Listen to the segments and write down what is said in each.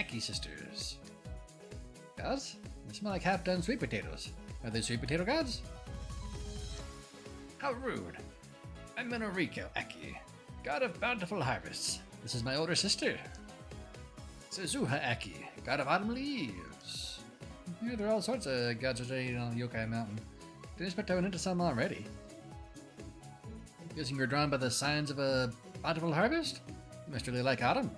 Aki sisters. Gods? They smell like half-done sweet potatoes. Are they sweet potato gods? How rude. I'm Minoriko Aki, god of bountiful harvests. This is my older sister. Suzuha Aki, god of autumn leaves. Yeah, there are all sorts of gods residing on the Yokai Mountain. Didn't expect to run into some already. Guessing you're drawn by the signs of a bountiful harvest? You must really like autumn.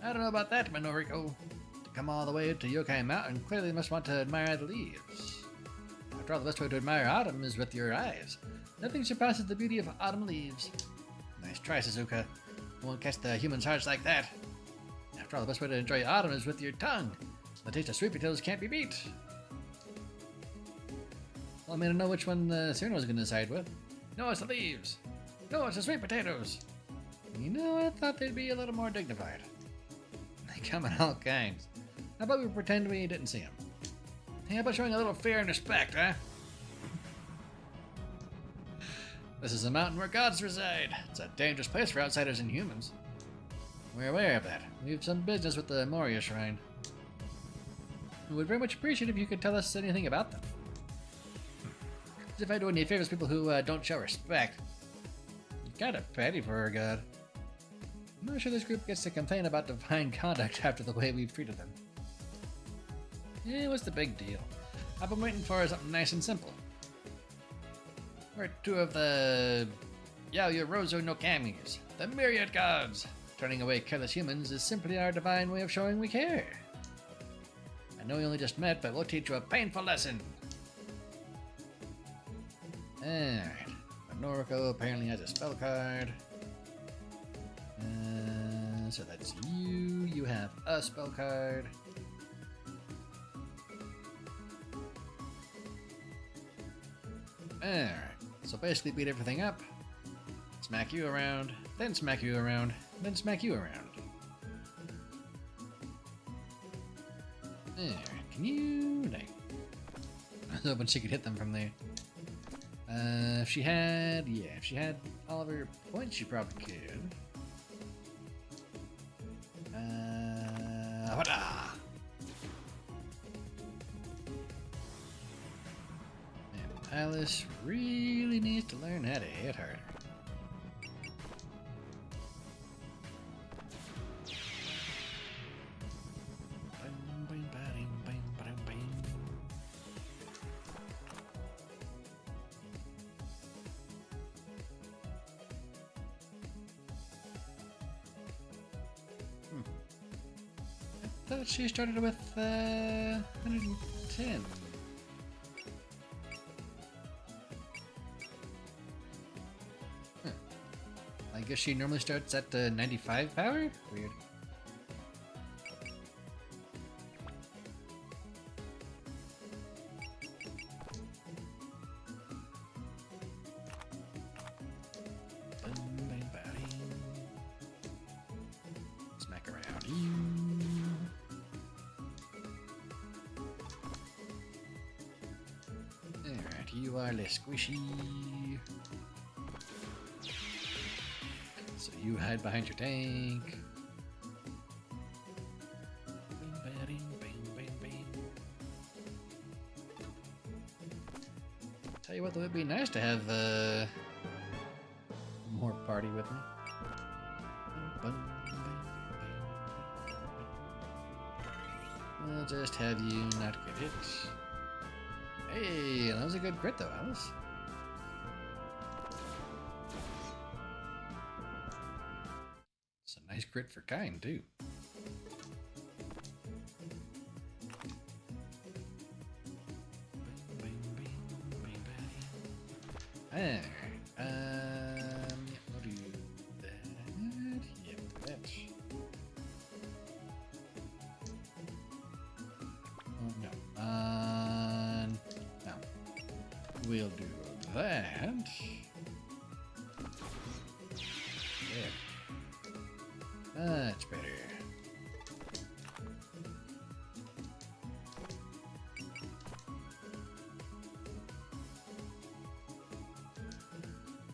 I don't know about that, Minoriko. To come all the way to Yokai Mountain, clearly you must want to admire the leaves. After all, the best way to admire autumn is with your eyes. Nothing surpasses the beauty of autumn leaves. Nice try, Suzuka. You won't catch the human's hearts like that. After all, the best way to enjoy autumn is with your tongue. The taste of sweet potatoes can't be beat. Well, I know which one Cyrano's going to side with. No, it's the leaves. No, it's the sweet potatoes. You know, I thought they'd be a little more dignified. They come in all kinds. How about we pretend we didn't see them? Hey, how about showing a little fear and respect, huh? This is a mountain where gods reside. It's a dangerous place for outsiders and humans. We're aware of that. We have some business with the Moria Shrine. We would very much appreciate if you could tell us anything about them. As if I do any favors people who don't show respect. Kinda petty for a god. I'm not sure this group gets to complain about divine conduct after the way we've treated them. Yeah, what's the big deal? I've been waiting for something nice and simple. We're two of the Yaoyorozu no Kamis, the myriad gods. Turning away careless humans is simply our divine way of showing we care. I know we only just met, but we'll teach you a painful lesson. Alright. Noriko apparently has a spell card. So that's you. You have a spell card. Alright. So basically beat everything up. Smack you around. Then smack you around. Then smack you around. Alright. Can you... No. I was hoping she could hit them from there. If she had all of her points, she probably could. Hoda! And Alice really needs to learn how to hit harder. I thought she started with 110. Huh. I guess she normally starts at 95 power? Weird. Smack around you. You are less squishy. So you hide behind your tank. Tell you what, though, it'd be nice to have more party with me. I'll just have you not get hit. Hey, that was a good crit though, Alice. It's a nice crit for kind, too. Alright, we'll do that. Yep, that. Oh, no. No. We'll do that. There. Much better.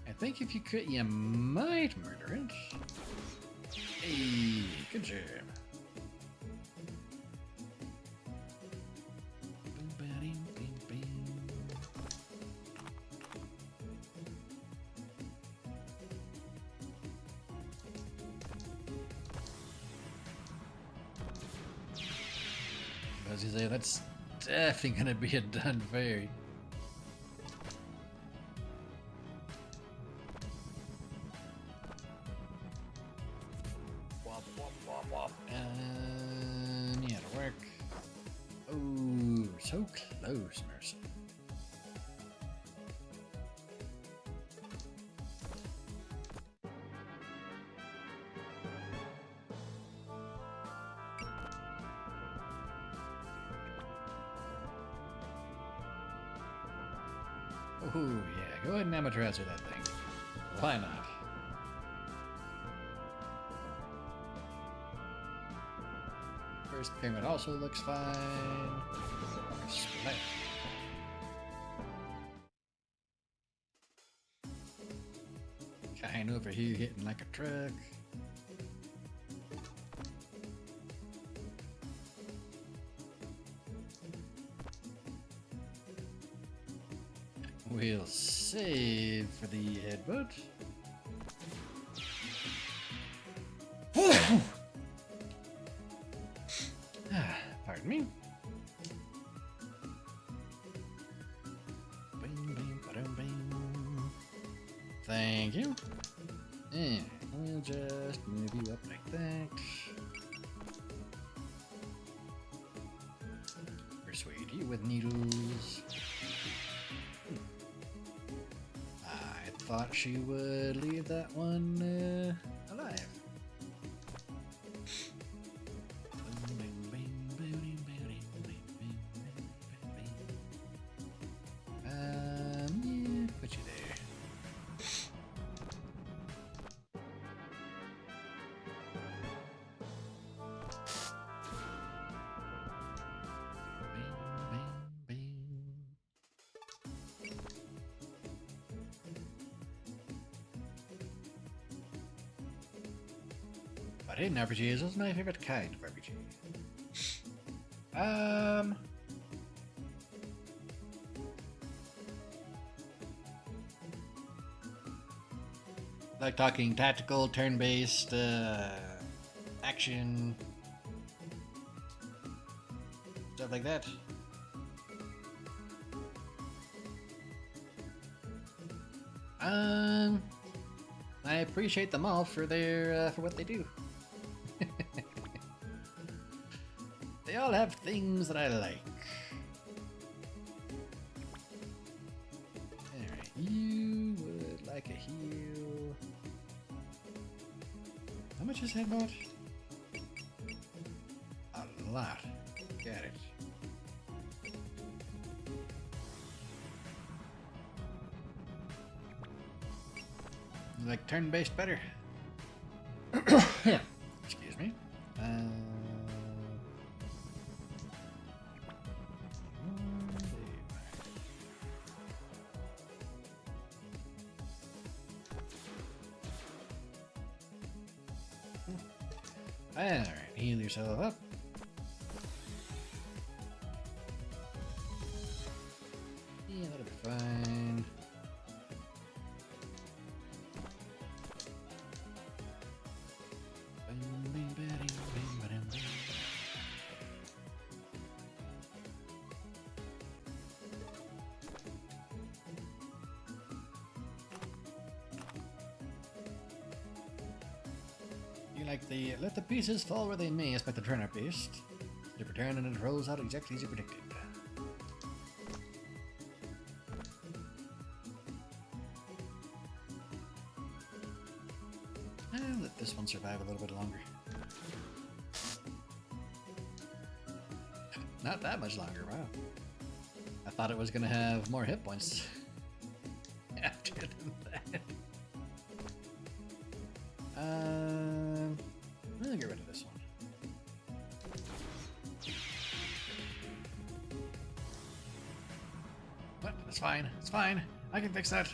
I think if you crit, you might murder it. Hey, good job. As you say, that's definitely gonna be a done fairy. Wop, wop, wop, wop. And yeah, to work. Oh, so close, Mercy. Oh yeah, go ahead and amateurize that thing. Why not? First pyramid also looks fine. Split. Kind over here hitting like a truck. We'll save for the headbutt. Pardon me. Bing, bing, ba-dum, bing. Thank you. And we'll just move you up like that. Persuade you with needles. I thought she would leave that one alive. Yeah, put you there. Bing, bing, bing. But hidden RPGs is my favorite kind of RPG. Like talking tactical, turn-based, action, stuff like that. I appreciate them all for their for what they do. They all have things that I like. Alright, you would like a heal. How much is headbutt? A lot. Got it. You like turn-based better? Excuse me. Alright, heal yourself up. Yeah, that'll be fine. You like the let the pieces fall where they may, expect the turner beast. You return and it rolls out exactly as you predicted. I'll let this one survive a little bit longer. Not that much longer, wow. I thought it was gonna have more hit points after that. I'll get rid of this one. What? It's fine. It's fine. I can fix that.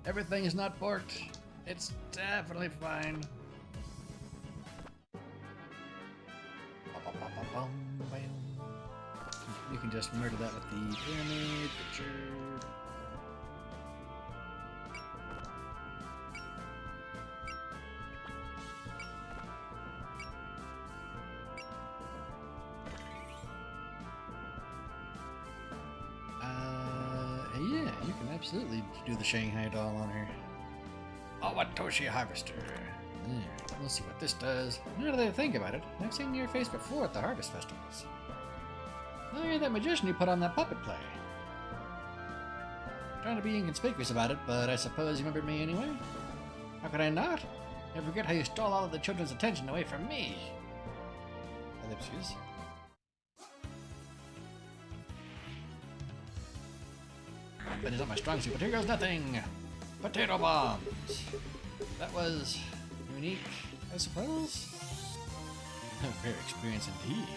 Everything is not borked. It's definitely fine. You can just murder that with the pyramid picture. absolutely do the Shanghai doll on her. Awatoshi Harvester. There, we'll see what this does. Now that I think about it, I've seen your face before at the harvest festivals. Oh, you're that magician who put on that puppet play. Trying to be inconspicuous about it, but I suppose you remembered me anyway? How could I not? I forget how you stole all of the children's attention away from me. Ellipses. That is not my strong suit, but here goes nothing! Potato bombs! That was unique, I suppose? Very experienced indeed.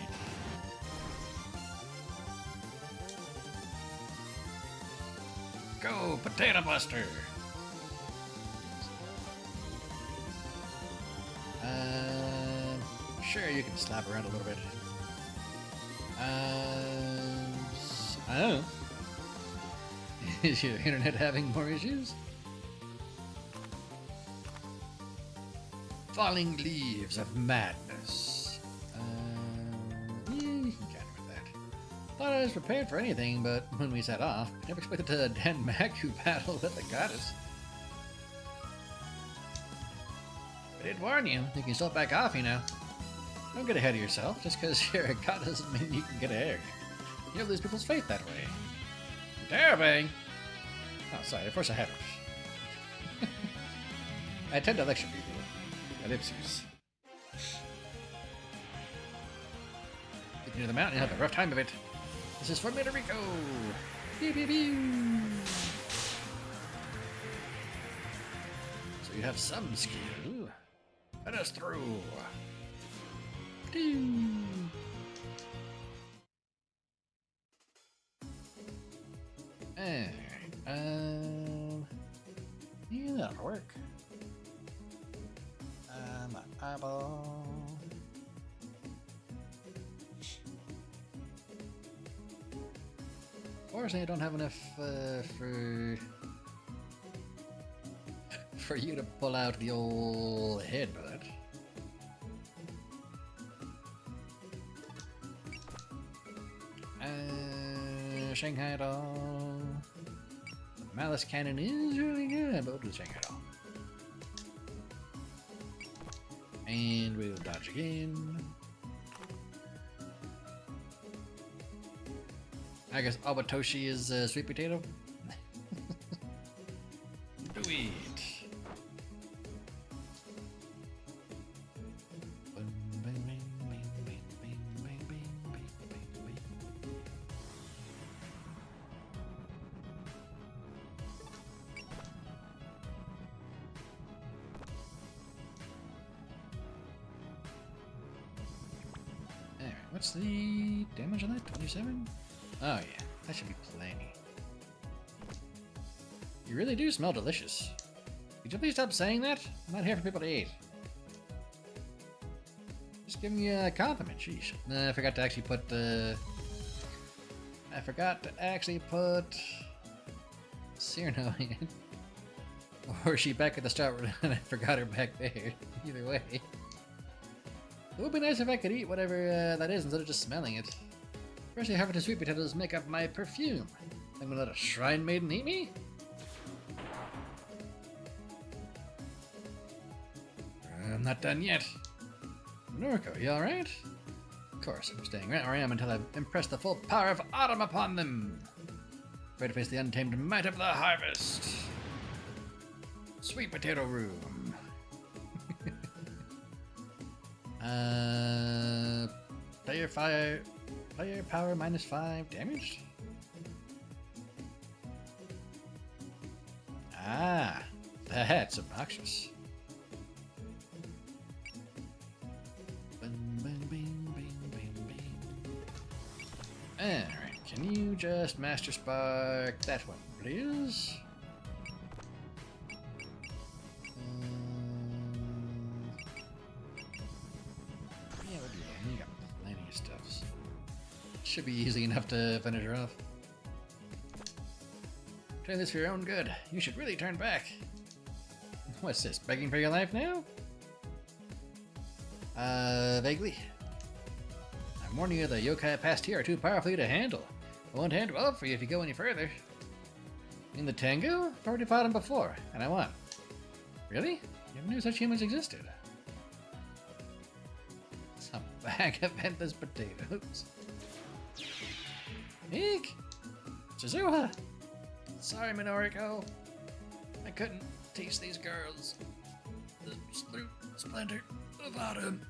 Go, Potato Buster! Sure, you can slap around a little bit. I don't know. Is your internet having more issues? Falling Leaves of Madness. Yeah, you can counter with that. Thought I was prepared for anything, but when we set off, I never expected to Denmaku battle with the goddess. I did warn you, you can still back off, you know. Don't get ahead of yourself, just because you're a god doesn't mean you can get ahead. You'll lose people's faith that way. Terrifying! Oh, sorry, of course I haven't. I tend to lecture people. Ellipses. Get near the mountain, you'll have a rough time of it. This is for Midorico! Pew pew pew! So you have some skill. Let us through! Pew! Alright, yeah, that'll work. My eyeball. Unfortunately, I don't have enough for you to pull out the old headbutt. Shanghai doll. The Malice Cannon is really good, but we'll do the Shanghai doll. And we'll dodge again. I guess Awatoshi is sweet potato. Do it. What's the damage on that? 27? Oh yeah, that should be plenty. You really do smell delicious. Could you please stop saying that? I'm not here for people to eat. Just give me a compliment, sheesh. I forgot to actually put Cyrano in. Or is she back at the start and I forgot her back there. Either way. It would be nice if I could eat whatever that is instead of just smelling it. Especially having to sweet potatoes make up my perfume. I'm gonna let a shrine maiden eat me? I'm not done yet. Noriko, you alright? Of course, I'm staying right where I am until I've impressed the full power of autumn upon them. Ready to face the untamed might of the harvest. Sweet potato room. Player power -5 damaged? Ah, that's obnoxious. Alright, can you just Master Spark that one, please? Should be easy enough to finish her off. Try this for your own good. You should really turn back. What's this, begging for your life now? Vaguely. I'm warning you, the yokai past here are too powerful for you to handle. I won't handle well for you if you go any further. In the Tango? I've already fought him before, and I won. Really? Never knew such humans existed. Some bag of endless potatoes. Eek! Shizuha! Sorry, Minoriko. I couldn't teach these girls the splendor of autumn.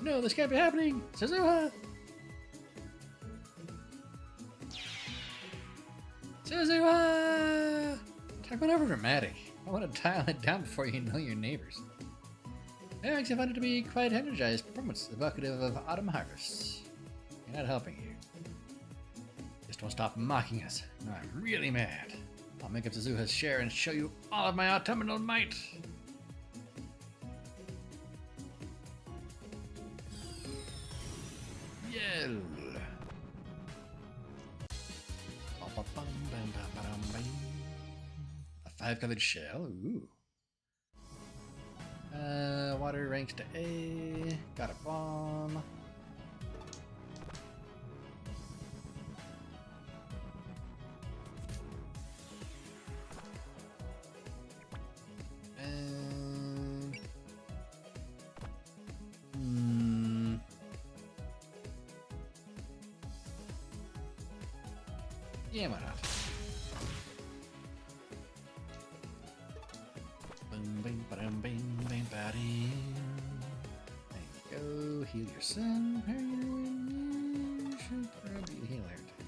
No, this can't be happening! Shizuha! Shizuha! Talk about over-dramatic. I want to dial it down before you know your neighbors. I actually found it to be quite energized performance, evocative of autumn harvests. You're not helping here. Just don't stop mocking us. No, I'm really mad. I'll make up Shizuha's share and show you all of my autumnal might. Yell. A 5-colored shell. Ooh. Water ranks to A. Got a bomb. Yeah, why not? Boom, bing, ba-dum, bing, bing, ba-dee. There you go. Heal your son. You should probably heal her too.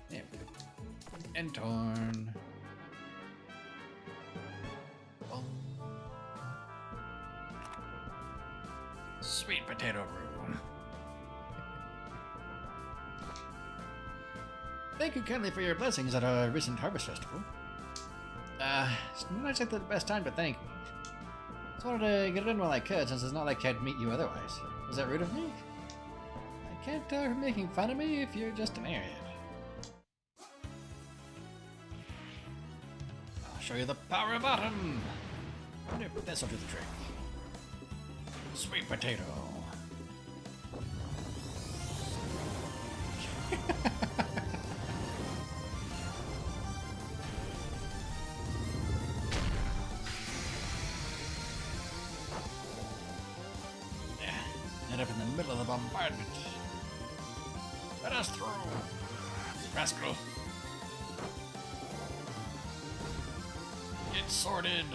There we go. And torn. Boom. Sweet potato brew. Thank you kindly for your blessings at our recent harvest festival. It's not exactly the best time to thank me. Just wanted to get it in while I could, since it's not like I'd meet you otherwise. Was that rude of me? I can't tell her making fun of me if you're just an airhead. I'll show you the power of autumn! I wonder if this'll do the trick. Sweet potato. Up in the middle of the bombardment. Let us through, rascal. Get sorted.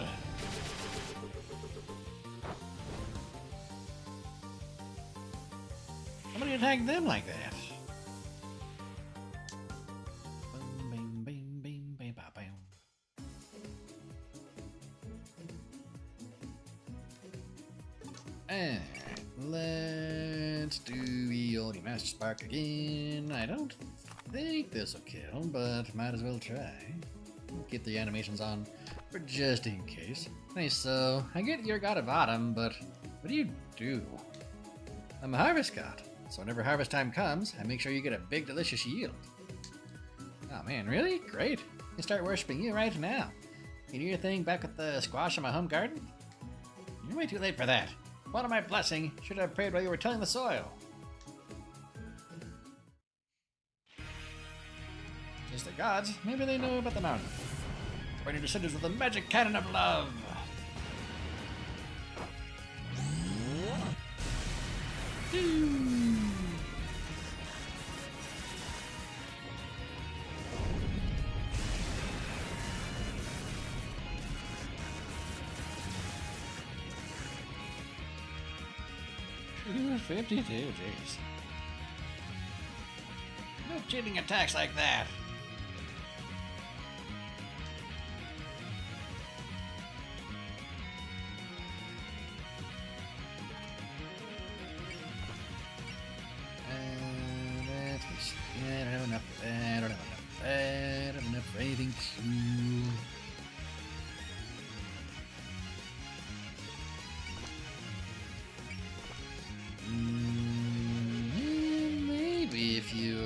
Somebody attack them like that. Boom, bing, bing, bing, bing, ba, bam. And let's do VOD Master Spark again. I don't think this will kill, but might as well try. Keep the animations on for just in case. Nice, so I get you're god of autumn, but what do? I'm a harvest god, so whenever harvest time comes, I make sure you get a big delicious yield. Oh man, really? Great. I can start worshipping you right now. You do your thing back with the squash in my home garden? You're way too late for that. What am I blessing? Should have prayed while you were tilling the soil. It's the gods. Maybe they know about the mountain. Burn your descendants with the magic cannon of love. $52, jeez. No cheating attacks like that. I don't have enough of that. I don't have enough of that. I don't have enough for anything cool. Maybe if you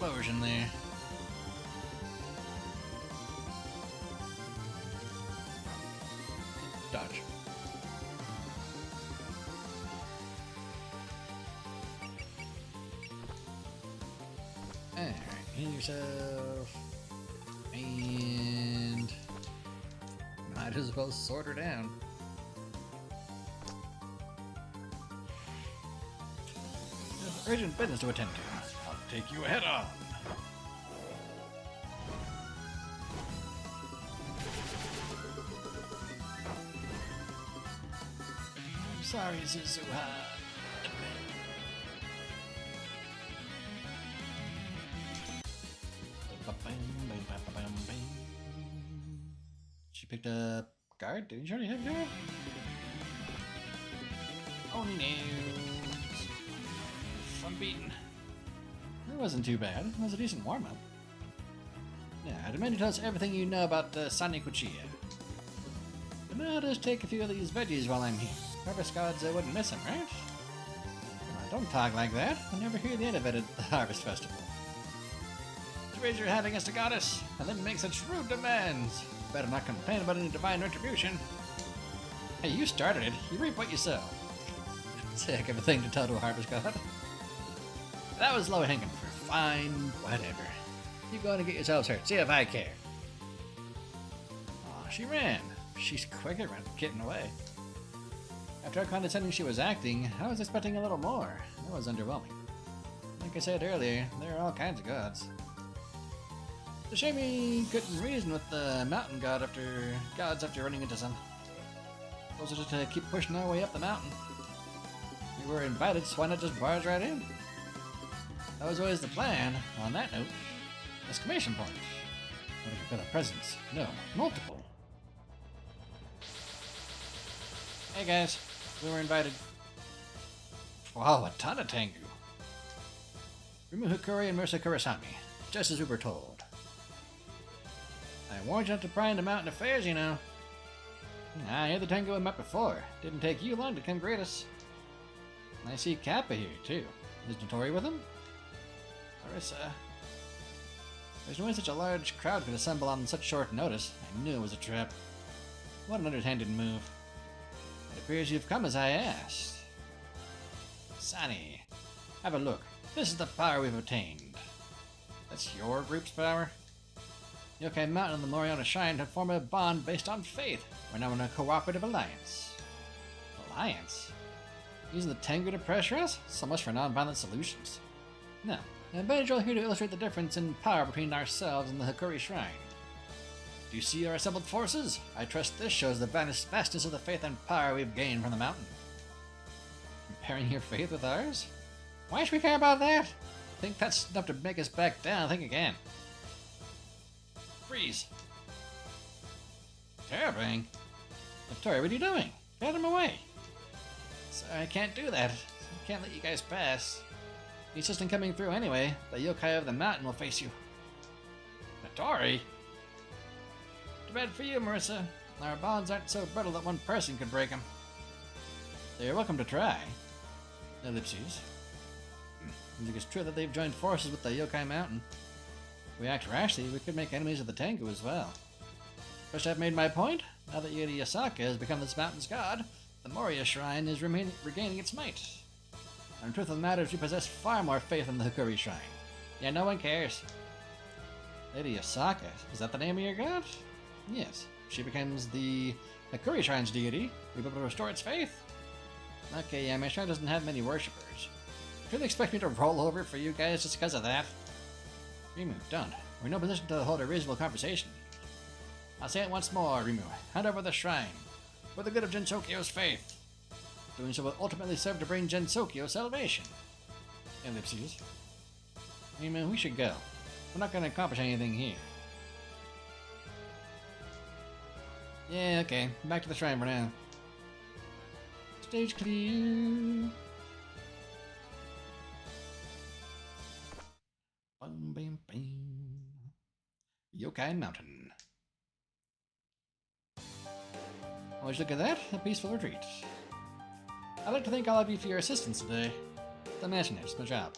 explosion there. Dodge. Alright, heal yourself. And might as well sort her down. There's urgent business to attend to. I'll take you head on. I'm sorry, Suzuha. She picked up guard? Didn't she already have guard? Oh no! Fun beaten. That wasn't too bad. It was a decent warm-up. Now, I demand you tell us everything you know about Sani Kuchiya. But now just take a few of these veggies while I'm here. Harvest gods wouldn't miss them, right? Come on, don't talk like that. I'll never hear the end of it at the Harvest Festival. To raise your hand against a goddess, and then make such rude demands. Better not complain about any divine retribution. Hey, you started it. You reap what you sow. It's a heck of a thing to tell to a harvest god. That was low-hanging fruit. Fine, whatever. You go on and get yourselves hurt. See if I care. Aw, she ran. She's quick at getting away. After how condescending she was acting, I was expecting a little more. That was underwhelming. Like I said earlier, there are all kinds of gods. It's a shame we couldn't reason with the mountain gods after running into some. Those are just to keep pushing our way up the mountain. We were invited, so why not just barge right in? That was always the plan. On that note, exclamation point. What if you got a presence? No, multiple. Hey guys, we were invited. Wow, a ton of Tengu. Rimu Hikuri and Mursa Kurasami, just as we were told. I warned you not to pry into mountain affairs, you know. I hear the Tengu we met before. Didn't take you long to come greet us. I see Kappa here, too. Is Notori with him? Orisa. There's no way such a large crowd could assemble on such short notice. I knew it was a trap. What an underhanded move. It appears you've come as I asked. Sani, have a look. This is the power we've obtained. That's your group's power? Yokai Mountain and the Moriana Shrine have formed a bond based on faith. We're now in a cooperative alliance. Alliance? Using the Tengu to pressure us? So much for non-violent solutions. No, I'm here to illustrate the difference in power between ourselves and the Hikuri Shrine. Do you see our assembled forces? I trust this shows the vastness of the faith and power we've gained from the mountain. Comparing your faith with ours? Why should we care about that? Think that's enough to make us back down. Think again. Freeze. Terrifying. Notori, what are you doing? Get him away. Sorry, I can't do that. I can't let you guys pass. He's just coming through anyway. The yokai of the mountain will face you. Notori? Too bad for you, Marissa. Our bonds aren't so brittle that one person could break them. So you're welcome to try. Ellipses. I think it's true that they've joined forces with the Yokai Mountain. If we act rashly, we could make enemies of the Tengu as well. First, I've made my point. Now that Yeti Yasaka has become this mountain's god, the Moria Shrine is regaining its might. And the truth of the matter is we possess far more faith than the Hikuri Shrine. Yeah, no one cares. Lady Yasaka, is that the name of your god? Yes. If she becomes the Hikuri Shrine's deity, we'll be able to restore its faith. Okay, yeah, my shrine doesn't have many worshippers. Do you expect me to roll over for you guys just because of that? Rimu, don't. We're in no position to hold a reasonable conversation. I'll say it once more, Rimu. Hand over the shrine. For the good of Gensokyo's faith. Doing so will ultimately serve to bring Gensokyo salvation. Ellipses. Rimu, we should go. We're not going to accomplish anything here. Yeah, okay. Back to the shrine for now. Stage clear. Bum, bam, bam. Yokai Mountain. Always look at that, a peaceful retreat. I'd like to thank all of you for your assistance today. The Machinates, my job.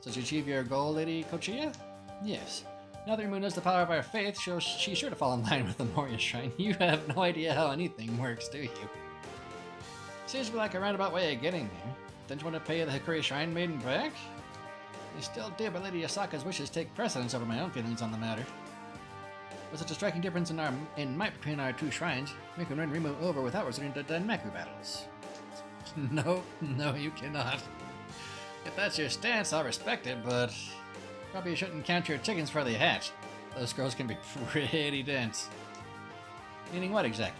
So did you achieve your goal, Lady Kochia? Yes. Now that Rimu knows the power of our faith, she's sure to fall in line with the Moria Shrine. You have no idea how anything works, do you? Seems to be like a roundabout way of getting there. Don't you want to pay the Hikuri Shrine Maiden back? I still do, but Lady Asaka's wishes take precedence over my own feelings on the matter. With such a striking difference in might between our two shrines, we can run Rimu over without resorting to Danmaku battles. No, you cannot. If that's your stance, I'll respect it, but probably you shouldn't count your chickens before they hatch. Those girls can be pretty dense. Meaning what exactly?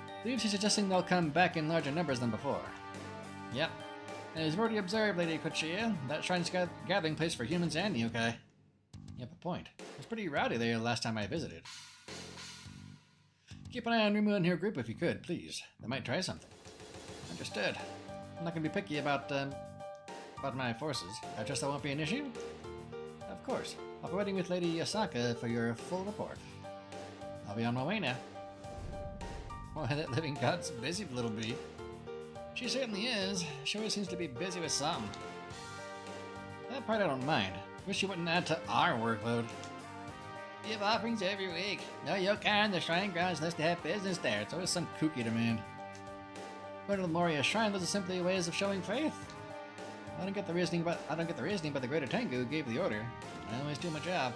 I believe she's suggesting they'll come back in larger numbers than before. Yep. As you've already observed, Lady Kochia, that shrine's a gathering place for humans and yokai. You have a point. It was pretty rowdy there last time I visited. Keep an eye on Rimu and her group if you could, please. They might try something. Understood. I'm not going to be picky about my forces. I trust that won't be an issue? Of course. I'll be waiting with Lady Asaka for your full report. I'll be on my way now. Why, that living god's busy, little bee. She certainly is. She always seems to be busy with something. That part I don't mind. Wish you wouldn't add to our workload. Give offerings every week. No yokai on the shrine grounds unless they have business there. It's always some kooky demand. Going to the Moria Shrine, those are simply ways of showing faith. I don't get the reasoning, but the Greater Tengu who gave the order. I always do my job.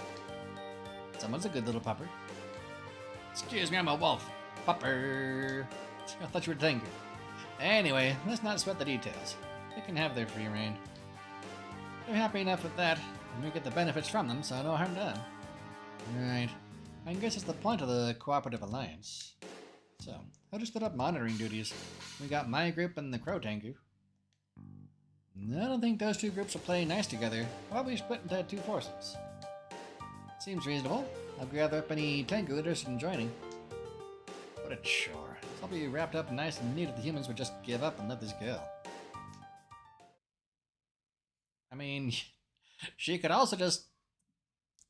Someone's a good little pupper. Excuse me, I'm a wolf. Pupper. I thought you were Tengu. Anyway, let's not sweat the details. They can have their free reign. They're happy enough with that, and we get the benefits from them, so no harm done. Right. I guess it's the point of the Cooperative Alliance. So, I'll just split up monitoring duties. We got my group and the Crow Tengu. I don't think those two groups will play nice together. Probably split into two forces. Seems reasonable. I'll gather up any Tengu interested in joining. What a chore. I'll be wrapped up nice and neat if the humans would just give up and let this go. I mean, she could also just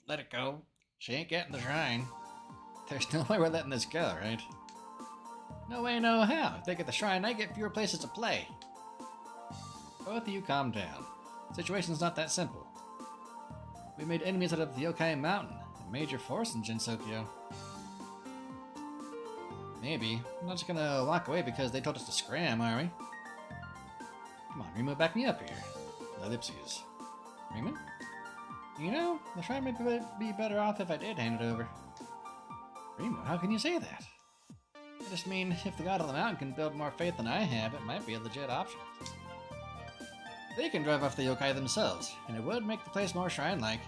let it go. She ain't getting the shrine. There's no way we're letting this go, right? No way, no how. If they get the shrine, I get fewer places to play. Both of you calm down. The situation's not that simple. We made enemies out of the Yokai Mountain, a major force in Jinsokyo. Maybe. I'm not just gonna walk away because they told us to scram, are we? Come on, Rimu, back me up here. Ellipses. Rimu? You know, the shrine might be better off if I did hand it over. Rimu, how can you say that? I just mean, if the god of the mountain can build more faith than I have, it might be a legit option. They can drive off the yokai themselves, and it would make the place more shrine-like.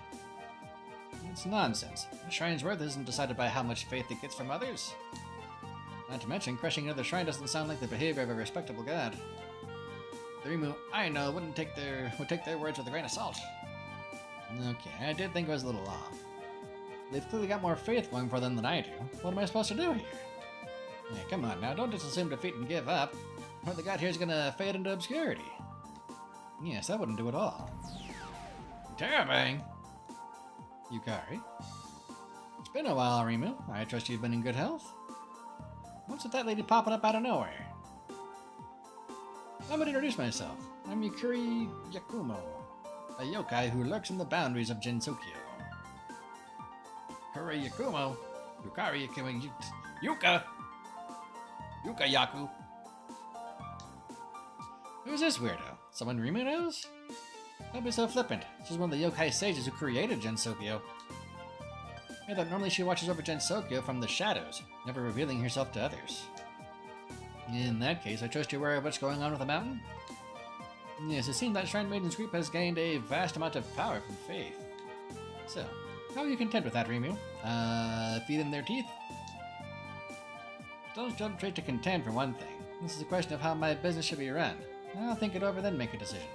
It's nonsense. A shrine's worth isn't decided by how much faith it gets from others. Not to mention, crushing another shrine doesn't sound like the behavior of a respectable god. The Rimu I know would take their words with a grain of salt. Okay, I did think I was a little off. They've clearly got more faith going for them than I do. What am I supposed to do here? Yeah, come on now, don't just assume defeat and give up. What the god here's gonna fade into obscurity. Yes, that wouldn't do at all. Terabang! Yukari? It's been a while, Rimu. I trust you've been in good health? What's with that lady popping up out of nowhere? I'm gonna introduce myself. I'm Yukari Yakumo, a yokai who lurks in the boundaries of Jinsokyo. Yukari Yakumo? Yukari Yakumo? Yuka Yaku! Who's this weirdo? Someone Rimu knows? Don't be so flippant. She's one of the yokai sages who created Jinsokyo. I thought normally she watches over Jinsokyo from the shadows, never revealing herself to others. In that case, I trust you're aware of what's going on with the mountain? Yes, it seems that Shrine Maiden's group has gained a vast amount of power from faith. So, how are you content with that, Rimu? Feed them their teeth? Don't jump straight to content for one thing. This is a question of how my business should be run. I'll think it over, then make a decision.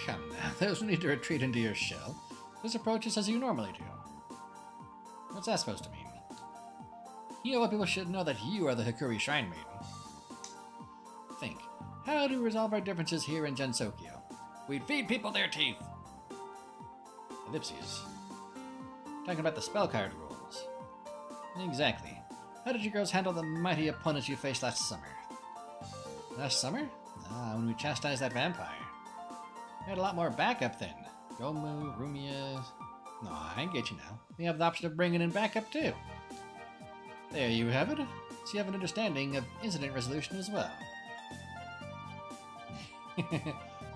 Come now, there's no need to retreat into your shell. This approach is as you normally do. What's that supposed to mean? You know what people should know that you are the Hikuri Shrine Maiden. Think, how do we resolve our differences here in Jinsokyo? We'd feed people their teeth! Ellipses. Talking about the spell card rules. Exactly. How did you girls handle the mighty opponents you faced last summer? Last summer? Ah, when we chastised that vampire. I had a lot more backup then. Gomu, Rumia... No, I get you now. We have the option of bringing in backup too. There you have it. So you have an understanding of incident resolution as well.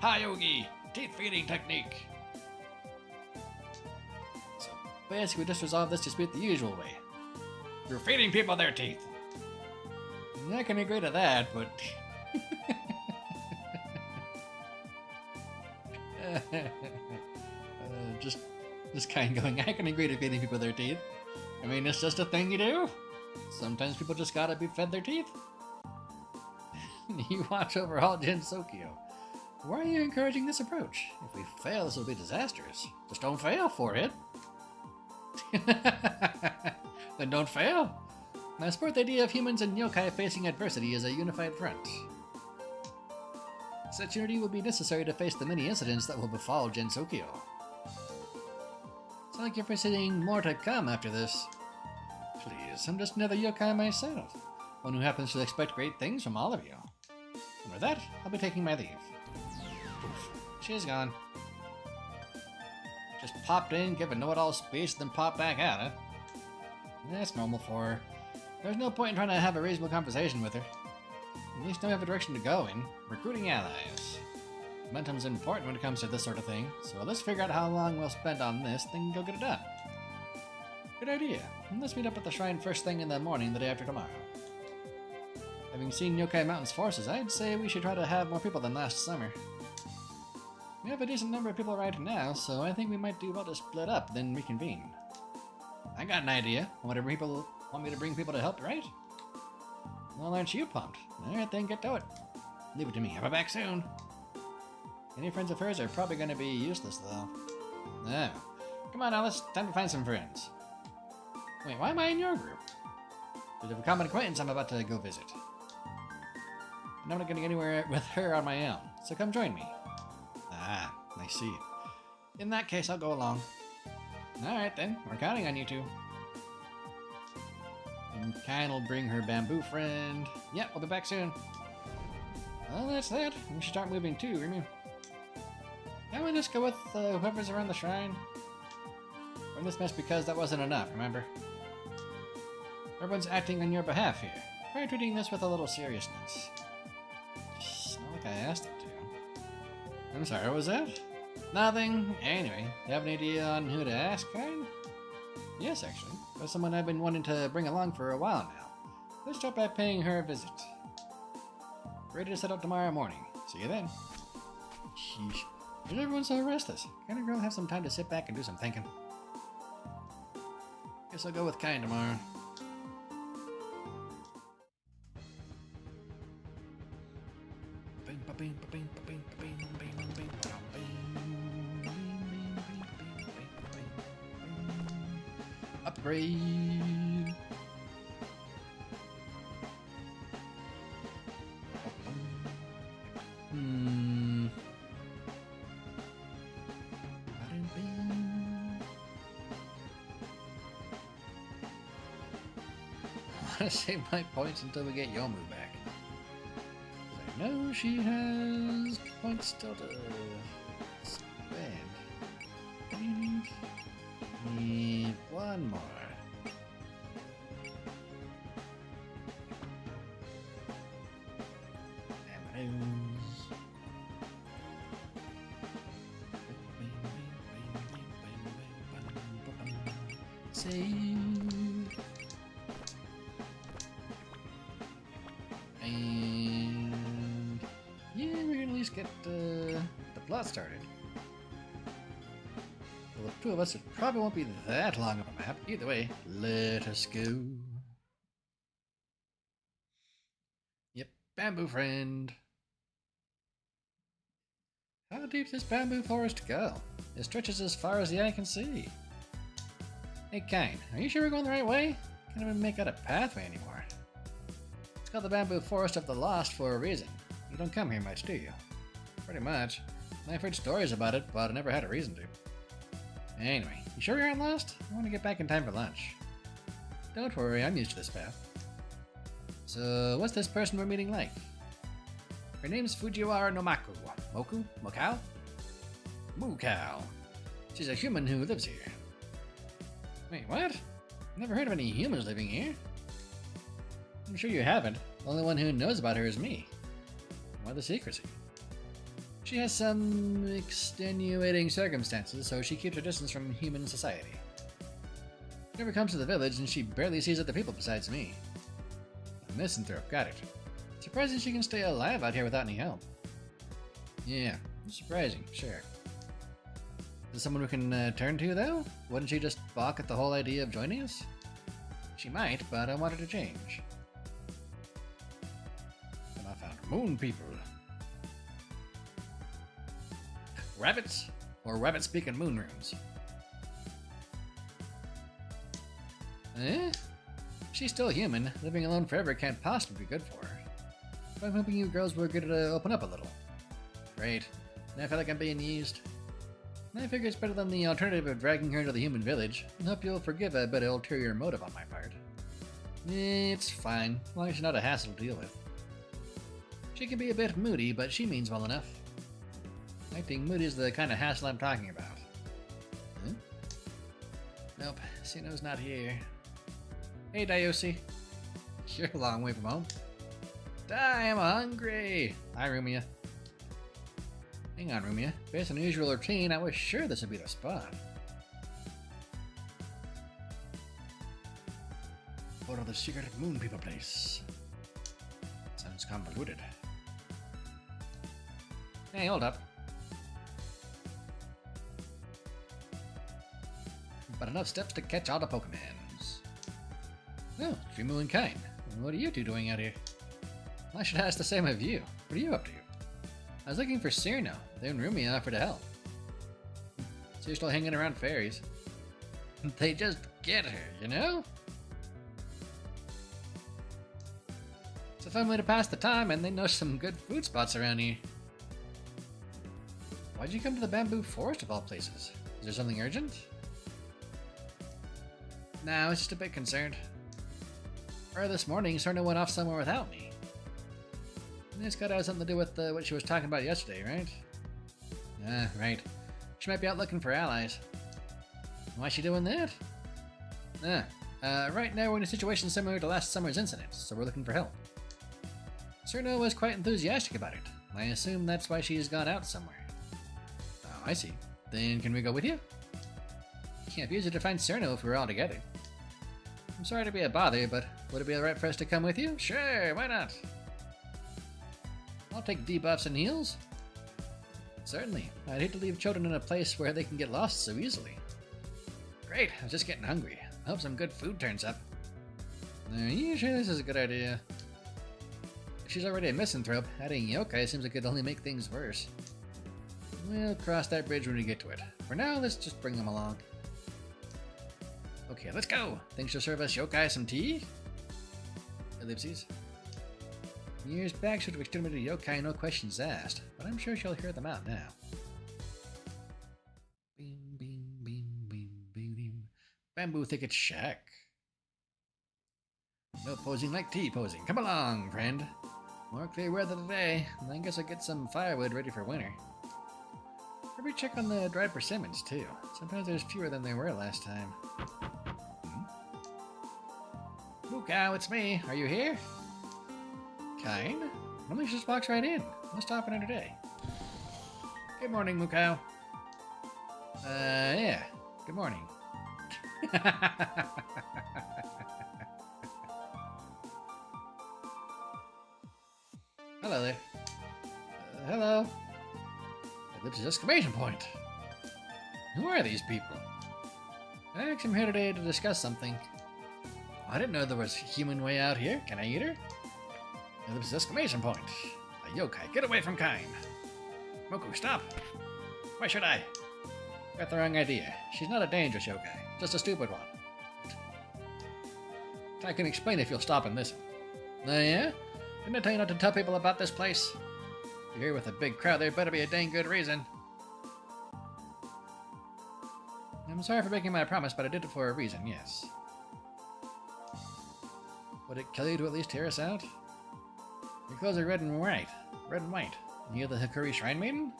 Hayogi! Teeth feeding technique! So basically we just resolve this dispute the usual way. You're feeding people their teeth! I can agree to that, but... just kind of going, I can agree to feeding people their teeth. I mean, it's just a thing you do. Sometimes people just gotta be fed their teeth. You watch over all Gensokyo. Why are you encouraging this approach? If we fail, this will be disastrous. Just don't fail for it. Then don't fail. I support the idea of humans and yokai facing adversity as a unified front. Such unity will be necessary to face the many incidents that will befall Gensokyo. It's like you're foreseeing more to come after this. Please, I'm just another yokai myself, one who happens to expect great things from all of you. And with that, I'll be taking my leave. Oof, she's gone. Just popped in, give a know-it-all speech, then popped back out, huh? That's normal for her. There's no point in trying to have a reasonable conversation with her. At least now we have a direction to go in. Recruiting allies. Momentum's important when it comes to this sort of thing, so let's figure out how long we'll spend on this, then go get it done. Good idea. Let's meet up at the shrine first thing in the morning the day after tomorrow. Having seen Yokai Mountain's forces, I'd say we should try to have more people than last summer. We have a decent number of people right now, so I think we might do well to split up, then reconvene. I got an idea. Want me to bring people to help, right? Well, aren't you pumped? Alright then, get to it. Leave it to me. I'll be back soon. Any friends of hers are probably going to be useless, though. Oh. Come on, Alice. Time to find some friends. Wait, why am I in your group? Because of a common acquaintance I'm about to go visit. I'm not going to get anywhere with her on my own, so come join me. Ah, I see. In that case, I'll go along. Alright then, we're counting on you two. And Khenal will bring her bamboo friend. Yep, we'll be back soon. Well, that's that. We should start moving too, Remu. Can't we just go with whoever's around the shrine? We're in this mess because that wasn't enough, remember? Everyone's acting on your behalf here. Try treating this with a little seriousness. It's not like I asked them to. I'm sorry, what was that? Nothing. Anyway, you have an idea on who to ask, kind? Yes, actually. There's someone I've been wanting to bring along for a while now. Let's start by paying her a visit. Ready to set out tomorrow morning. See you then. Sheesh. Why is everyone so restless? Can't a girl have some time to sit back and do some thinking? Guess I'll go with Kind tomorrow. Upgrade. I want to save my points until we get Yomu back. I know she has points still to spend. Need one more. Save. And yeah, we can at least get the plot started. Well, the two of us, it probably won't be that long of a map. Either way, let us go. Yep, bamboo friend. How deep does this bamboo forest go? It stretches as far as the eye can see. Hey, Kind, are you sure we're going the right way? Can't even make out a pathway anymore. It's called the Bamboo Forest of the Lost for a reason. You don't come here much, do you? Pretty much. I've heard stories about it, but I never had a reason to. Anyway, you sure you aren't lost? I want to get back in time for lunch. Don't worry, I'm used to this path. So, what's this person we're meeting like? Her name's Fujiwara no Maku. Moku? Mokao? Moo Cow. She's a human who lives here. Wait, what? Never heard of any humans living here. I'm sure you haven't. The only one who knows about her is me. Why the secrecy? She has some extenuating circumstances, so she keeps her distance from human society. She never comes to the village, and she barely sees other people besides me. A misanthrope, got it. Surprising she can stay alive out here without any help. Yeah, surprising, sure. Is there someone we can turn to, though? Wouldn't she just balk at the whole idea of joining us? She might, but I want her to change. And I found moon people. Rabbits? Or rabbit-speaking moon rooms? Eh? She's still human. Living alone forever can't possibly be good for her. But I'm hoping you girls will get to open up a little. Great. Now I feel like I'm being used. I figure it's better than the alternative of dragging her to the human village, and hope you'll forgive a bit of ulterior motive on my part. It's fine, as long as she's not a hassle to deal with. She can be a bit moody, but she means well enough. Acting moody is the kind of hassle I'm talking about. Huh? Nope, Sino's not here. Hey, Diosi. You're a long way from home. I'm hungry! Hi, Rumia. Hang on, Rumia. Based on the usual routine, I was sure this would be the spot. Go to the secret moon people place. Sounds convoluted. Hey, hold up. But enough steps to catch all the Pokemons. Oh, Dreamu and Kine. What are you two doing out here? I should ask the same of you. What are you up to? I was looking for Cyrano. Then Rumia offered to help. So you're still hanging around fairies. They just get her, you know? It's a fun way to pass the time, and they know some good food spots around here. Why'd you come to the bamboo forest of all places? Is there something urgent? No, I was just a bit concerned. Early this morning, Cyrano went off somewhere without me. And this gotta have something to do with what she was talking about yesterday, right? Ah, right. She might be out looking for allies. Why's she doing that? Right now we're in a situation similar to last summer's incident, so we're looking for help. Cyrano was quite enthusiastic about it. I assume that's why she's gone out somewhere. Oh, I see. Then can we go with you? Can't be easy to find Cyrano if we're all together. I'm sorry to be a bother, but would it be alright for us to come with you? Sure, why not? I'll take debuffs and heals. Certainly. I'd hate to leave children in a place where they can get lost so easily. Great, I was just getting hungry. I hope some good food turns up. Are you sure this is a good idea? If she's already a misanthrope, adding yokai seems like it'd only make things worse. We'll cross that bridge when we get to it. For now, let's just bring them along. Okay, let's go! Think she'll serve us yokai some tea? Ellipses. Years back should have exterminated yokai, no questions asked, but I'm sure she'll hear them out now. Beam, beam, beam, beam, beam, beam. Bamboo Thicket Shack. No posing like tea posing. Come along, friend. More clear weather today, and I guess I'll get some firewood ready for winter. Maybe check on the dried persimmons, too. Sometimes there's fewer than there were last time. Mukau, it's me. Are you here? Kine? Normally she just walks right in. What's stopping her today? Good morning, Mukau. Yeah. Good morning. Hello there. Hello. Ellipsis exclamation point. Who are these people? I actually am here today to discuss something. I didn't know there was a human way out here. Can I eat her? Ellipsis exclamation point. A yokai, get away from Kine. Moku, stop. Why should I? Got the wrong idea. She's not a dangerous yokai, just a stupid one. I can explain if you'll stop and listen. Oh yeah? Didn't I tell you not to tell people about this place? If you're here with a big crowd, there better be a dang good reason. I'm sorry for breaking my promise, but I did it for a reason, yes. Would it kill you to at least hear us out? Your clothes are red and white. Red and white. And you're the Hikari Shrine Maiden?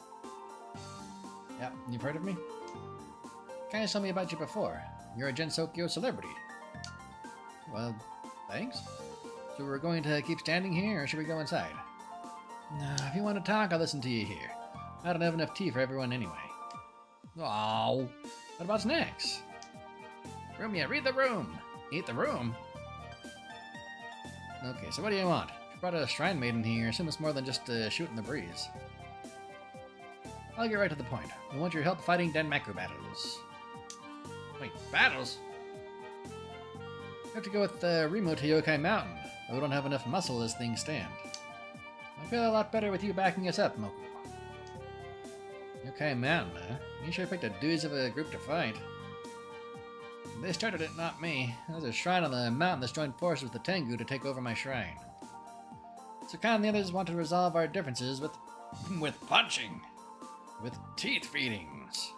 Yep, you've heard of me? Guys told me about you before. You're a Gensokyo celebrity. Well, thanks. So we're going to keep standing here, or should we go inside? Nah, if you want to talk, I'll listen to you here. I don't have enough tea for everyone anyway. Oh, what about snacks? Rumia, read the room! Eat the room? Okay, so what do you want? You brought a shrine maiden here, assume it's more than just a shoot in the breeze. I'll get right to the point. We want your help fighting Denmaku battles. Wait, battles? We have to go with Remo to Yokai Mountain, but we don't have enough muscle as things stand. I feel a lot better with you backing us up, Moku. Yokai Mountain, huh? You sure picked a doozy of a group to fight. They started it, not me. There's a shrine on the mountain that's joined forces with the Tengu to take over my shrine. Sukan and the others want to resolve our differences with punching. With teeth feedings.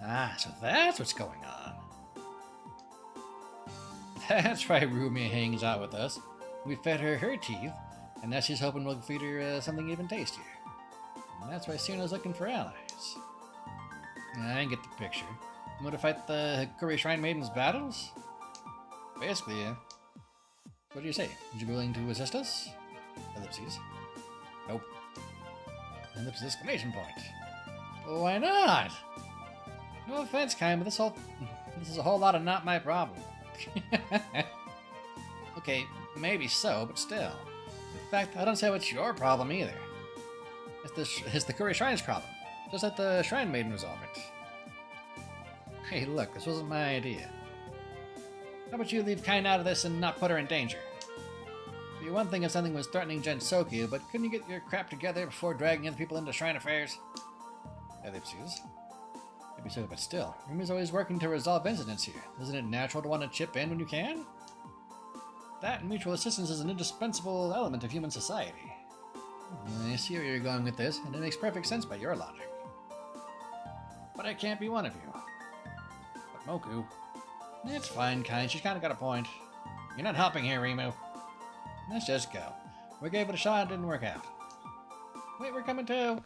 Ah, so that's what's going on. That's why Rumia hangs out with us. We fed her teeth, and now she's hoping we'll feed her something even tastier. And that's why Suno's looking for allies. I get the picture. You want to fight the Hikuri Shrine Maiden's battles? Basically, yeah. What do you say? Would you be willing to assist us? Ellipses. Nope. Ellipses exclamation point. But why not? No offense, Kai, but this is a whole lot of not my problem. Okay, maybe so, but still. In fact, I don't say it's your problem either. It's the Hikuri Shrine's problem. Just let the Shrine Maiden resolve it. Hey, look, this wasn't my idea. How about you leave Kain out of this and not put her in danger? It'd be one thing if something was threatening Gensokyo, but couldn't you get your crap together before dragging other people into shrine affairs? Ellipses. Maybe so, but still. Rumi's always working to resolve incidents here. Isn't it natural to want to chip in when you can? That and mutual assistance is an indispensable element of human society. I see where you're going with this, and it makes perfect sense by your logic. But I can't be one of you. But Moku... It's fine, Kain. She's kind of got a point. You're not helping here, Rimu. Let's just go. We gave it a shot, it didn't work out. Wait, we're coming too.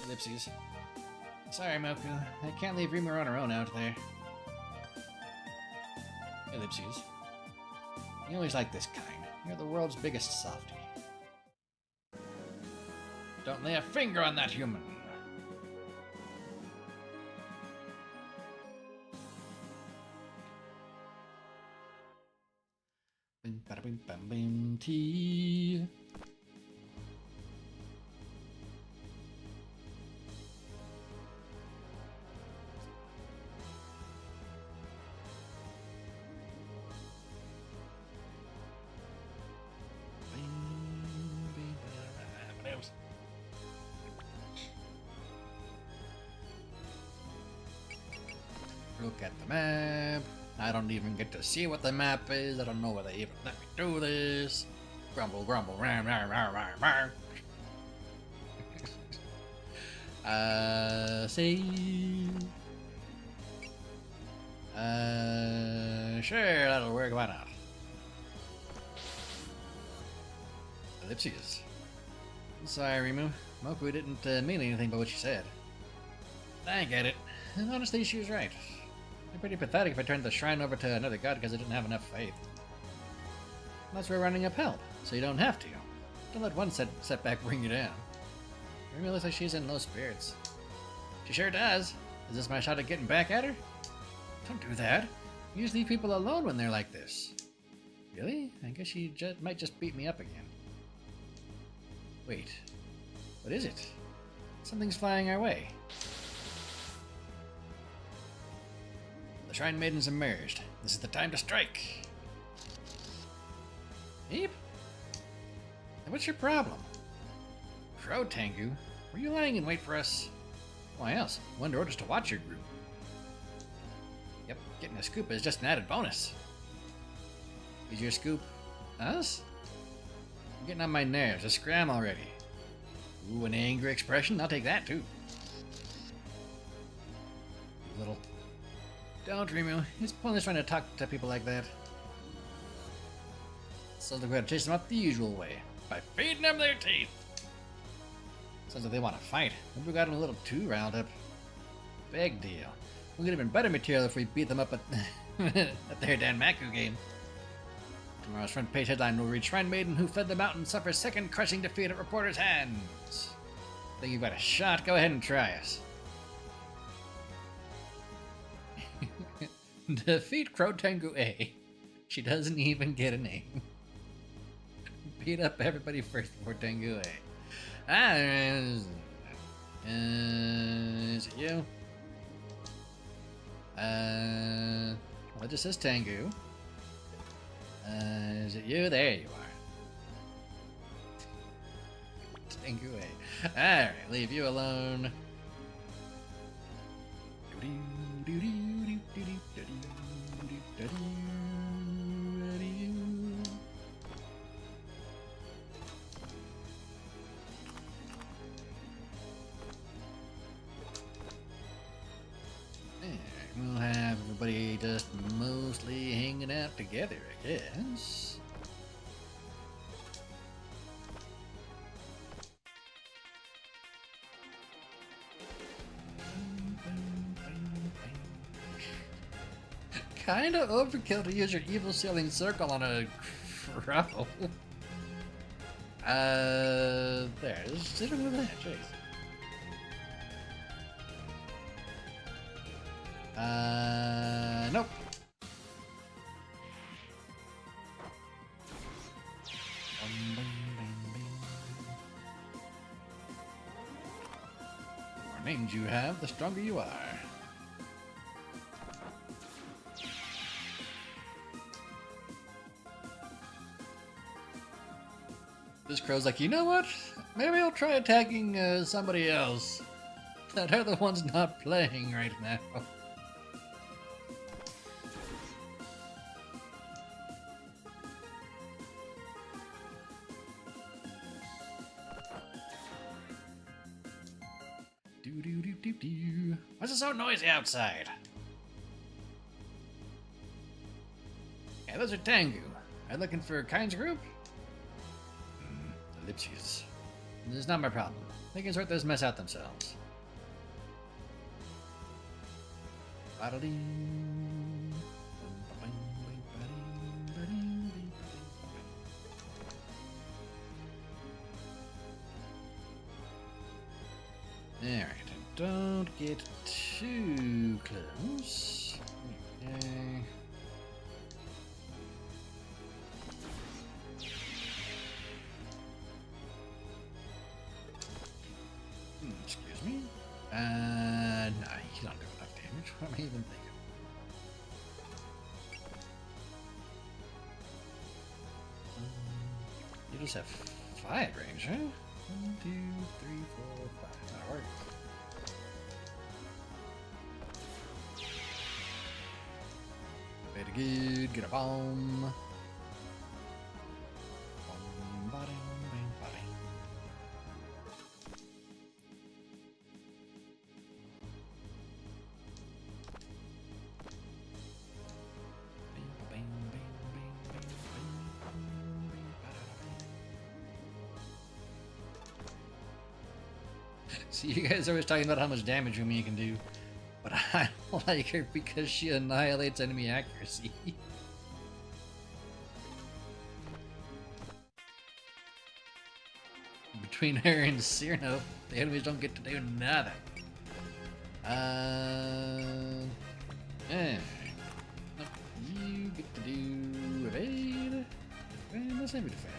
Ellipses. Sorry, Moku. I can't leave Rimu on her own out there. Ellipses. You always like this kind. You're the world's biggest softie. Don't lay a finger on that human. Bing, bada, bing, bam, bing, tea. Look at the map. I don't even get to see what the map is. I don't know where they even let me do this. Grumble, grumble, ram, ram, ram, ram, ram. See. Sure, that'll work. Why not? Ellipses. Sorry, Rimu. Moku didn't mean anything by what she said. I get it. And honestly, she was right. It'd be pretty pathetic if I turned the shrine over to another god because I didn't have enough faith. That's why we're running up help, so you don't have to. Don't let one setback bring you down. Rumi looks like she's in low spirits. She sure does. Is this my shot at getting back at her? Don't do that. You usually leave people alone when they're like this. Really? I guess she might just beat me up again. Wait. What is it? Something's flying our way. The Shrine Maiden's emerged. This is the time to strike. Eep? What's your problem? Crow Tengu, were you lying in wait for us? Why else? Wonder orders to watch your group. Yep, getting a scoop is just an added bonus. Is your scoop us? I'm getting on my nerves. A scram already. Ooh, an angry expression? I'll take that too. Little. Don't, Rimu. It's pointless trying to talk to people like that. Sounds like we gotta chase them up the usual way. By feeding them their teeth. Sounds like they want to fight. Maybe we got them a little too riled up. Big deal. We'll get even better material if we beat them up at, at their Danmaku game. Tomorrow's front page headline will read Shrine Maiden who fed the mountain suffers second crushing defeat at reporter's hands. Think you've got a shot? Go ahead and try us. Defeat Crow Tengu A. She doesn't even get a name. Beat up everybody first before Tengu A. Is it you? Well, it just says Tengu. Is it you? There you are. Tengu A. Alright, leave you alone. We'll have everybody just mostly hanging out together, I guess. Kinda overkill to use your evil sealing circle on a crow. There, just sit over there, jeez. Nope. The more names you have, the stronger you are. This crow's like, you know what? Maybe I'll try attacking somebody else. That are the ones not playing right now. Why's it so noisy outside? Yeah, those are Tengu. Are you looking for Kind's group? Ellipses. This is not my problem. They can sort this mess out themselves. Alright, don't get too close. Okay. Excuse me? Nah, he's not doing enough damage. What am I even thinking? You just have 5 range, huh? 1, 2, 3, 4, 5. That works. Very good. Get a bomb. See, you guys are always talking about how much damage Rumi can do, but I don't like her because she annihilates enemy accuracy. Between her and Cyrano, the enemies don't get to do nothing. Yeah. Nope. You get to do evade. And let's maybe defend.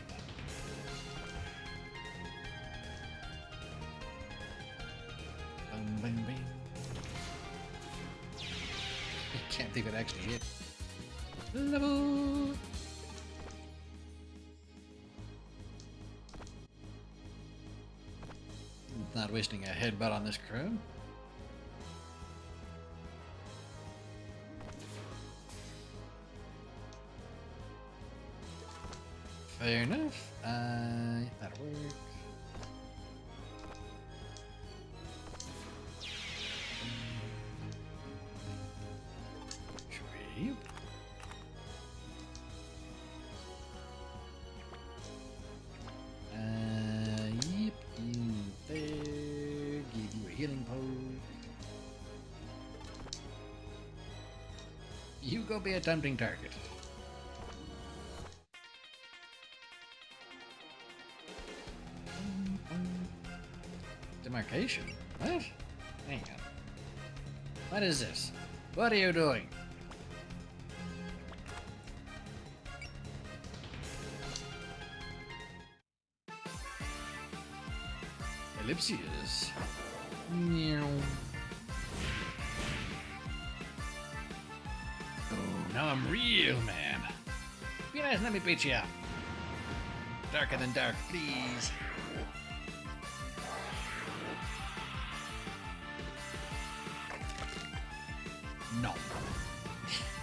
Bang, bang. I can't think it actually hit. Level! Not wasting a headbutt on this crew. Fair enough. That'll work. Trade. Yep, you there. Give you a healing pose. go be a tempting target. Demarcation? What? Hang on. What is this? What are you doing? Ellipses. Meow. Oh, now I'm real, man. Be nice and let me beat you up. Darker than dark, please. No.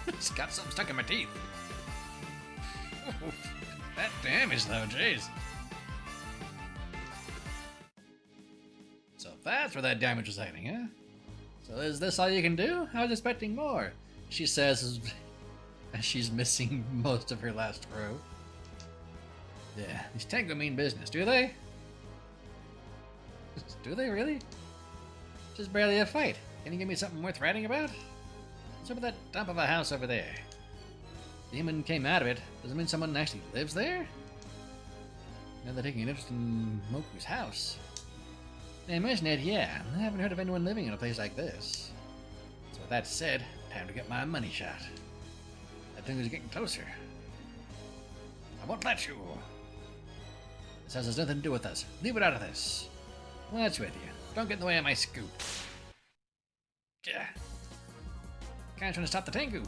It's got something stuck in my teeth. That damage, though, jeez. So that's where that damage was hiding, huh? So is this all you can do? I was expecting more. She says as she's missing most of her last row. Yeah, these Tengu mean business, do they? Do they really? Just barely a fight. Can you give me something worth writing about? What's up with that dump of a house over there? The demon came out of it. Does it mean someone actually lives there? Now they're taking an interest in Moku's house. I imagine it, yeah. I haven't heard of anyone living in a place like this. So with that said, time to get my money shot. That thing is getting closer. I won't let you. This house has nothing to do with us. Leave it out of this. What's with you? Don't get in the way of my scoop. Yeah. Kinda trying to stop the Tengu.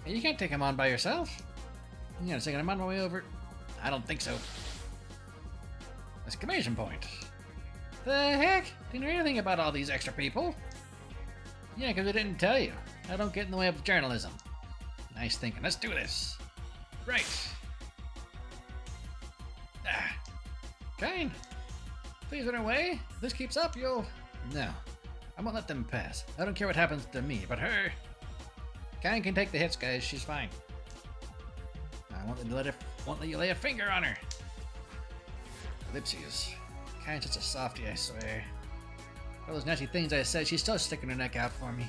Hey, you can't take him on by yourself. Hang on a second, I'm on my way over. I don't think so. Exclamation point. The heck? Didn't hear anything about all these extra people. Yeah, because I didn't tell you. I don't get in the way of journalism. Nice thinking. Let's do this. Right. Ah. Kane, please run away. If this keeps up, you'll... No. I won't let them pass. I don't care what happens to me, but her... Kine can take the hits, guys. She's fine. I won't let you lay a finger on her. Ellipses. Kine's such a softie, I swear. All those nasty things I said, she's still sticking her neck out for me.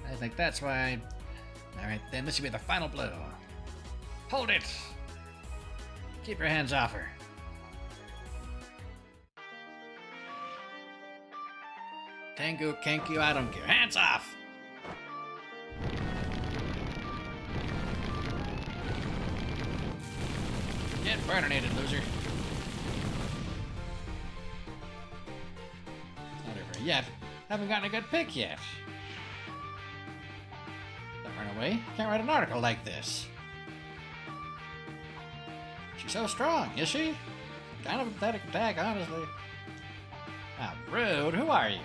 I think that's why Alright then, this should be the final blow. Hold it! Keep your hands off her. Tengu, Kenku, I don't care. Hands off! Get burninated, loser. Not over yet. Haven't gotten a good pick yet. Don't run away. Can't write an article like this. She's so strong, is she? Kind of a pathetic attack, honestly. Ah, rude. Who are you?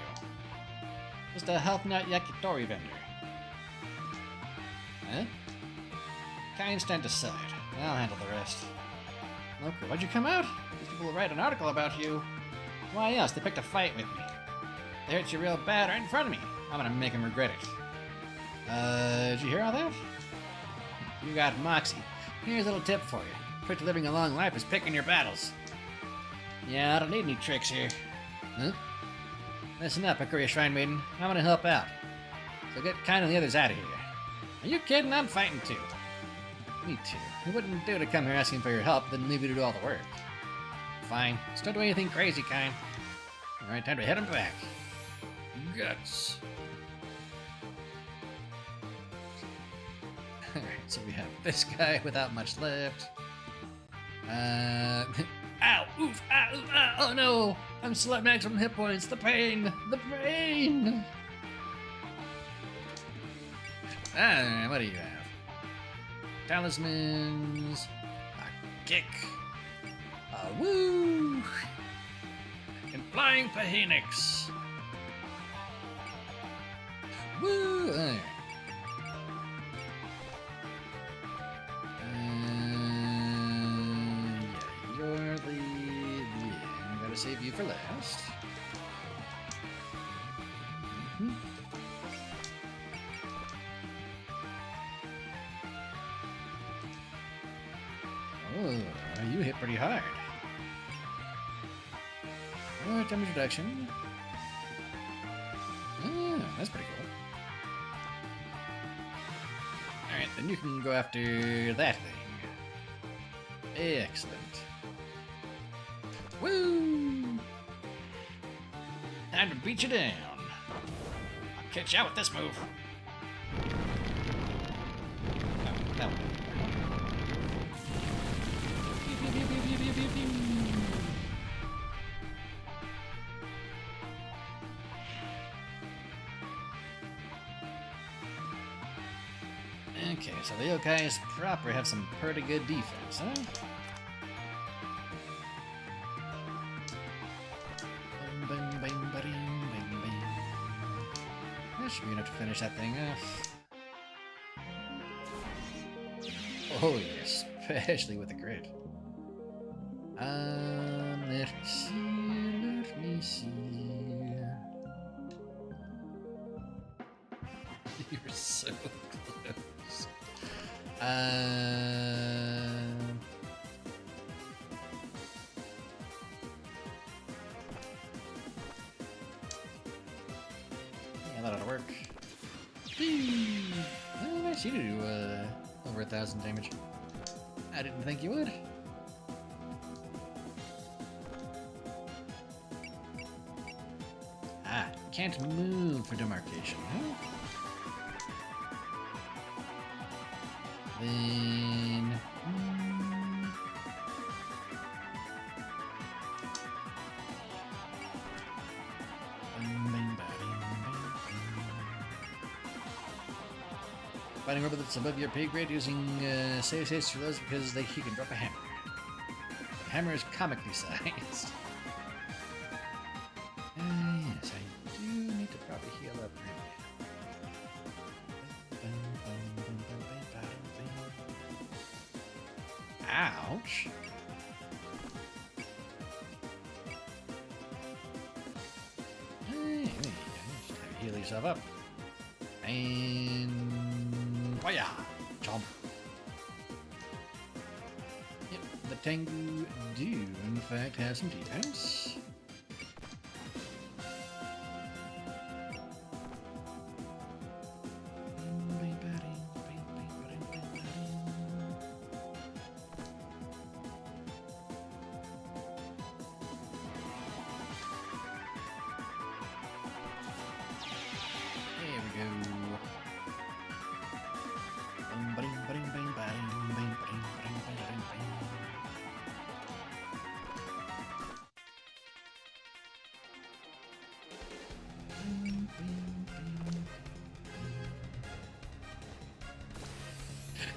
Just a health nut yakitori vendor. Huh? Kind stand aside. I'll handle the rest. Look, why'd you come out? These people will write an article about you. Why else? They picked a fight with me. They hurt you real bad right in front of me. I'm gonna make them regret it. Did you hear all that? You got Moxie. Here's a little tip for you. Trick to living a long life is picking your battles. Yeah, I don't need any tricks here. Huh? Listen up, Akuria Shrine Maiden. I'm gonna help out. So get Kine and the others out of here. Are you kidding? I'm fighting too. Me too. It wouldn't do to come here asking for your help, then leave you to do all the work. Fine. Just don't do anything crazy, Kine. Alright, time to head him back. Guts. Alright, so we have this guy without much left. Ow! Oof! Ow! Ow! Oh no! I'm still at maximum hit points. The pain! The pain! Alright, what do you have? Talismans. A kick. A woo! And flying Phoenix. Woo! Alright. Save you for last. Oh, you hit pretty hard. Oh, damage reduction. Oh, that's pretty cool. Alright, then you can go after that thing. Excellent. Woo! Time to beat you down. I'll catch you out with this move. No. Okay, so the yokais proper have some pretty good defense, huh? That should be enough to finish that thing off. Oh, yes, especially with the grid. Let me see. You're so close. Yeah, that ought to work. Oh, nice you to do over 1,000 damage. I didn't think you would. Ah, can't move for demarcation, huh? Then... Fighting robot that's above your pay grade using save states for those because he can drop a hammer. The hammer is comically sized. Yes, I do need to probably heal up right now. Ouch. Hey, just have to heal yourself up. And... Fire! Chomp. Yep, the Tengu do, in fact, have some defense.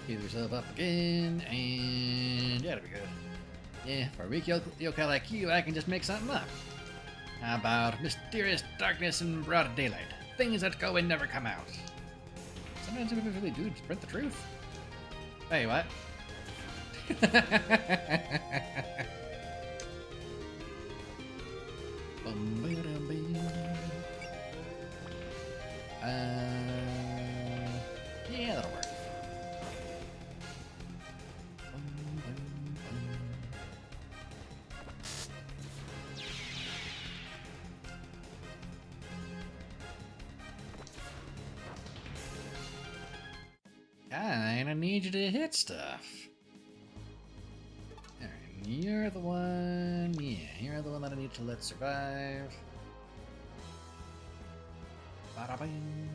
Heal yourself up again, and yeah, that'll be good. Yeah, for a weak yokai like you, I can just make something up. How about mysterious darkness and broad daylight? Things that go and never come out. Sometimes people really do spread the truth. Hey, what? Yeah, that'll work. Kinda need you to hit stuff. Alright, you're the one. Yeah, you're the one that I need to let survive. Bada-bing.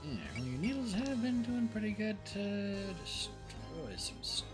Yeah, well, your needles have been doing pretty good to destroy some stuff.